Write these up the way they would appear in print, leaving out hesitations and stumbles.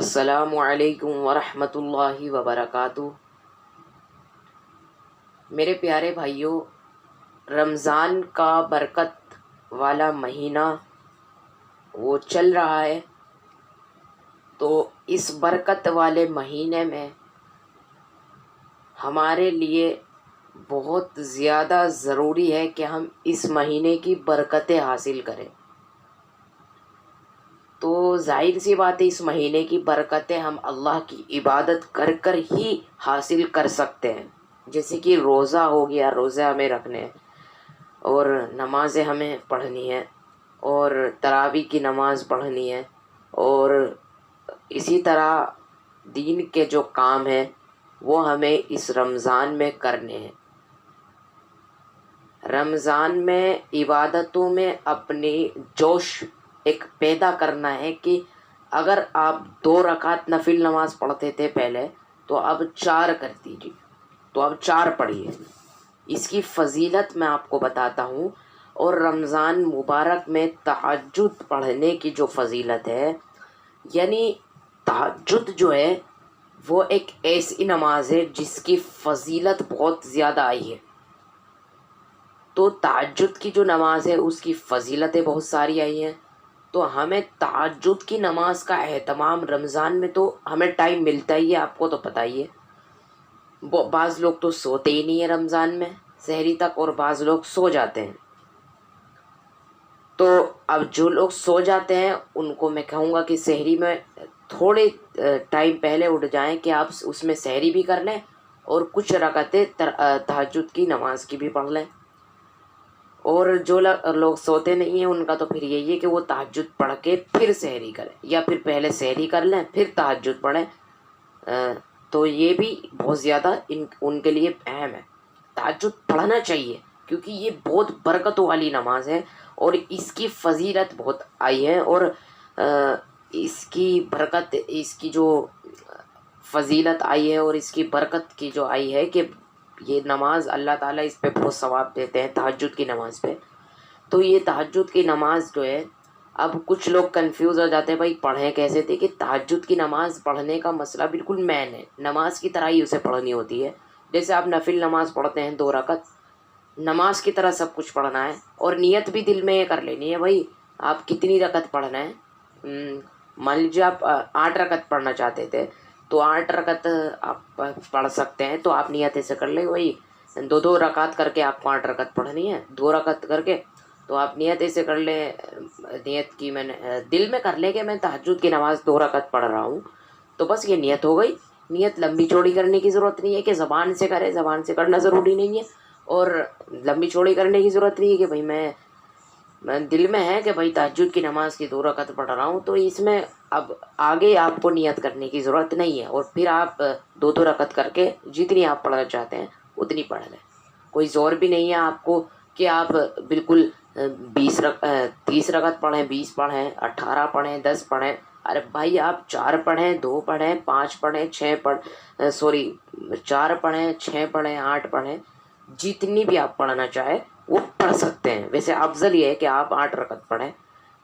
السلام علیکم ورحمۃ اللہ وبرکاتہ۔ میرے پیارے بھائیوں، رمضان کا برکت والا مہینہ وہ چل رہا ہے، تو اس برکت والے مہینے میں ہمارے لیے بہت زیادہ ضروری ہے کہ ہم اس مہینے کی برکتیں حاصل کریں۔ تو ظاہر سی بات ہے، اس مہینے کی برکتیں ہم اللہ کی عبادت کر کر ہی حاصل کر سکتے ہیں۔ جیسے کہ روزہ ہو گیا، روزہ ہمیں رکھنے ہیں اور نمازیں ہمیں پڑھنی ہے، اور تراویح کی نماز پڑھنی ہے، اور اسی طرح دین کے جو کام ہیں وہ ہمیں اس رمضان میں کرنے ہیں۔ رمضان میں عبادتوں میں اپنی جوش ایک پیدا کرنا ہے کہ اگر آپ 2 رکعت نفل نماز پڑھتے تھے پہلے، تو اب 4 کر دیجیے، تو اب 4 پڑھیے۔ اس کی فضیلت میں آپ کو بتاتا ہوں، اور رمضان مبارک میں تہجد پڑھنے کی جو فضیلت ہے، یعنی تہجد جو ہے وہ ایک ایسی نماز ہے جس کی فضیلت بہت زیادہ آئی ہے۔ تو تہجد کی جو نماز ہے اس کی فضیلتیں بہت ساری آئی ہیں، تو ہمیں تہجد کی نماز کا اہتمام رمضان میں، تو ہمیں ٹائم ملتا ہی ہے، آپ کو تو پتہ ہی ہے۔ بعض لوگ تو سوتے ہی نہیں ہیں رمضان میں سحری تک، اور بعض لوگ سو جاتے ہیں۔ تو اب جو لوگ سو جاتے ہیں ان کو میں کہوں گا کہ سحری میں تھوڑے ٹائم پہلے اٹھ جائیں کہ آپ اس میں سحری بھی کر لیں اور کچھ رکعتیں تہجد کی نماز کی بھی پڑھ لیں۔ اور جو لوگ سوتے نہیں ہیں ان کا تو پھر یہی ہے کہ وہ تہجد پڑھ کے پھر سحری کریں، یا پھر پہلے سحری کر لیں پھر تہجد پڑھیں۔ تو یہ بھی بہت زیادہ ان کے لیے اہم ہے۔ تہجد پڑھنا چاہیے کیونکہ یہ بہت برکتوں والی نماز ہے، اور اس کی فضیلت بہت آئی ہے، اور اس کی برکت، اس کی جو فضیلت آئی ہے اور اس کی برکت کی جو آئی ہے کہ یہ نماز اللہ تعالیٰ اس پہ بہت ثواب دیتے ہیں تہجد کی نماز پہ۔ تو یہ تہجد کی نماز جو ہے، اب کچھ لوگ کنفیوز ہو جاتے ہیں بھائی پڑھیں کیسے تھے، کہ تہجد کی نماز پڑھنے کا مسئلہ بالکل مین ہے، نماز کی طرح ہی اسے پڑھنی ہوتی ہے۔ جیسے آپ نفل نماز پڑھتے ہیں 2 رکعت، نماز کی طرح سب کچھ پڑھنا ہے، اور نیت بھی دل میں یہ کر لینی ہے بھائی آپ کتنی رکعت پڑھنا ہے۔ مان لیجیے آپ 8 رکعت پڑھنا چاہتے تھے، تو 8 رکعت آپ پڑھ سکتے ہیں، تو آپ نیت ایسے کر لیں بھائی 2 رکعت کر کے آپ کو 8 رکعت پڑھنی ہے، 2 رکعت کر کے، تو آپ نیت ایسے کر لیں، نیت کی میں نے دل میں کر لیں کہ میں تہجد کی نماز 2 رکعت پڑھ رہا ہوں، تو بس یہ نیت ہو گئی۔ نیت لمبی چوڑی کرنے کی ضرورت نہیں ہے کہ زبان سے کرے، زبان سے کرنا ضروری نہیں ہے، اور لمبی چوڑی کرنے کی ضرورت نہیں ہے کہ بھائی میں دل میں ہے کہ بھائی تہجد کی نماز کی 2 رکعت پڑھ رہا ہوں، تو اس میں اب آگے آپ کو نیت کرنے کی ضرورت نہیں ہے، اور پھر آپ 2 رکعت کر کے جتنی آپ پڑھنا چاہتے ہیں اتنی پڑھ لیں۔ کوئی زور بھی نہیں ہے آپ کو کہ آپ بالکل 30 رکعت پڑھیں، 20 پڑھیں، 18 پڑھیں، 10 پڑھیں۔ ارے بھائی آپ 4 پڑھیں، 2 پڑھیں، 5 پڑھیں، 4 پڑھیں، 6 پڑھیں، 8 پڑھیں، جتنی بھی آپ پڑھنا چاہیں وہ پڑھ سکتے ہیں۔ ویسے افضل یہ ہے کہ آپ 8 رکعت پڑھیں،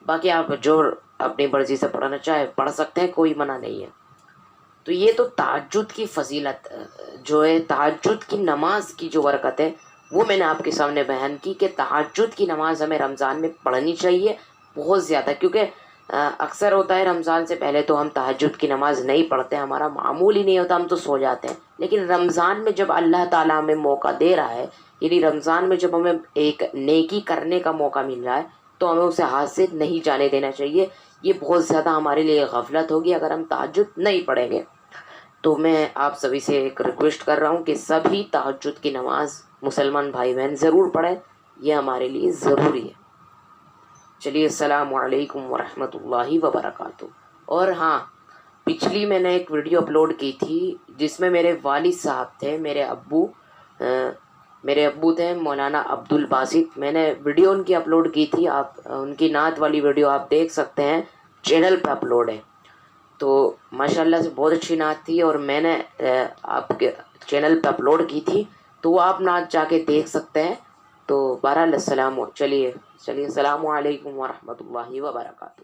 باقی آپ جو اپنی مرضی سے پڑھنا چاہیں پڑھ سکتے ہیں، کوئی منع نہیں ہے۔ تو یہ تو تہجد کی فضیلت جو ہے، تہجد کی نماز کی جو برکت ہے وہ میں نے آپ کے سامنے بیان کی کہ تہجد کی نماز ہمیں رمضان میں پڑھنی چاہیے بہت زیادہ، کیونکہ اکثر ہوتا ہے رمضان سے پہلے تو ہم تہجد کی نماز نہیں پڑھتے، ہمارا معمول ہی نہیں ہوتا، ہم تو سو جاتے ہیں۔ لیکن رمضان میں جب اللہ تعالیٰ ہمیں موقع دے رہا ہے، یعنی رمضان میں جب ہمیں ایک نیکی کرنے کا موقع مل رہا ہے، تو ہمیں اسے ہاتھ سے نہیں جانے دینا چاہیے۔ یہ بہت زیادہ ہمارے لیے غفلت ہوگی اگر ہم تہجد نہیں پڑھیں گے۔ تو میں آپ سبھی سے ایک ریکویسٹ کر رہا ہوں کہ سبھی تہجد کی نماز مسلمان بھائی بہن ضرور پڑھیں، یہ ہمارے لیے ضروری ہے۔ چلیے، السلام علیکم ورحمۃ اللہ وبرکاتہ۔ اور ہاں، پچھلی میں نے ایک ویڈیو اپلوڈ کی تھی جس میں میرے والد صاحب تھے، میرے ابو تھے مولانا عبد الباسط، میں نے ویڈیو ان کی اپلوڈ کی تھی، آپ ان کی نعت والی ویڈیو آپ دیکھ سکتے ہیں، چینل پہ اپلوڈ ہے۔ تو ماشاءاللہ سے بہت اچھی نعت تھی، اور میں نے آپ کے چینل پہ اپلوڈ کی تھی، تو وہ آپ نعت جا کے دیکھ سکتے ہیں۔ تو بہرحال چلیے السلام علیکم ورحمۃ اللہ وبرکاتہ۔